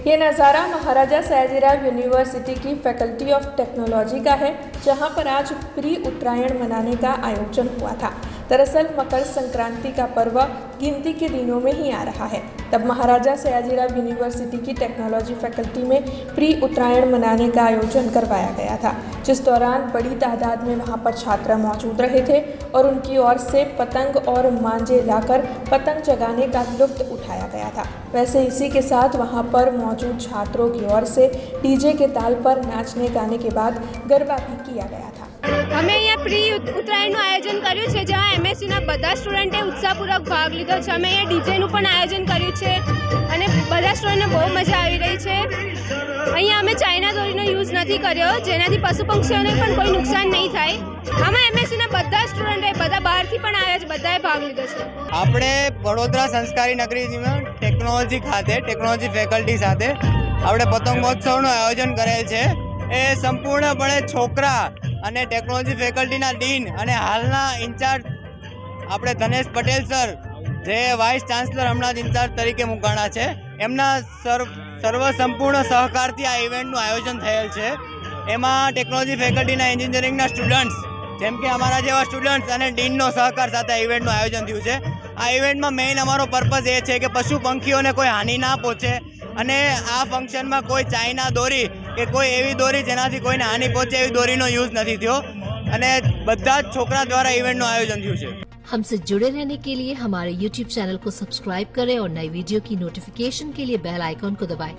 ये नज़ारा महाराजा सयाजीराव यूनिवर्सिटी की फैकल्टी ऑफ टेक्नोलॉजी का है, जहां पर आज प्री उत्तरायण मनाने का आयोजन हुआ था। दरअसल मकर संक्रांति का पर्व गिनती के दिनों में ही आ रहा है। तब महाराजा सयाजीराव यूनिवर्सिटी की टेक्नोलॉजी फैकल्टी में प्री उत्तरायण मनाने का आयोजन करवाया गया था, जिस दौरान बड़ी तादाद में वहां पर छात्र मौजूद रहे थे और उनकी ओर से पतंग और मांझे लाकर पतंग जगाने का लुत्फ उठाया गया था। वैसे इसी के साथ वहां पर मौजूद छात्रों की ओर से डीजे के ताल पर नाचने गाने के बाद गरबा भी किया गया था। અમે અહીંયા પ્રી ઉત્તરાયણનું આયોજન કર્યું છે, જ્યાં એમએસસીના બધા સ્ટુડન્ટે ઉત્સાહપૂર્વક ભાગ લીધો છે। અમે અહીંયા ડીજેનું પણ આયોજન કર્યું છે અને બધા સ્ટુડન્ટને બહુ મજા આવી રહી છે। અહીંયા અમે ચાઇના દોરીનો યુઝ નથી કર્યો, જેનાથી પશુ પક્ષીઓને પણ કોઈ નુકસાન નહીં થાય। આમાં એમએસસીના બધા સ્ટુડન્ટે બધા બહારથી પણ આવ્યા છે, બધાએ ભાગ લીધો છે। આપણે વડોદરા સંસ્કારી નગરીમાં ટેકનોલોજી ખાતે ટેકનોલોજી ફેકલ્ટી સાથે આપણે પતંગ મહોત્સવનું આયોજન કરેલ છે। એ સંપૂર્ણપણે છોકરા અને ટેકનોલોજી ફેકલ્ટીના ડીન અને હાલના ઇન્ચાર્જ આપણે ધનેશ પટેલ સર, જે વાઇસ ચાન્સલર હમણાં જ ઇન્ચાર્જ તરીકે મુકાણા છે, એમના સર્વ સંપૂર્ણ સહકારથી આ ઇવેન્ટનું આયોજન થયેલ છે। એમાં ટેકનોલોજી ફેકલ્ટીના એન્જિનિયરિંગના સ્ટુડન્ટ્સ, જેમ કે અમારા જેવા સ્ટુડન્ટ્સ અને ડીનનો સહકાર સાથે આ ઇવેન્ટનું આયોજન થયું છે। આ ઇવેન્ટમાં મેઇન અમારો પર્પઝ એ છે કે પશુ પંખીઓને કોઈ હાનિ ના પહોંચે અને આ ફંક્શનમાં કોઈ ચાઇના દોરી કે કોઈ એવી દોરી જેનાથી કોઈને હાનિ પહોંચે એવી દોરીનો યુઝ નથી થયો અને બધા જ છોકરા દ્વારા ઇવેન્ટનું આયોજન થયું છે। हमसे जुड़े रहने के लिए हमारे YouTube चैनल को सब्सक्राइब करें और नई वीडियो की नोटिफिकेशन के लिए बेल आइकॉन को दबाएं।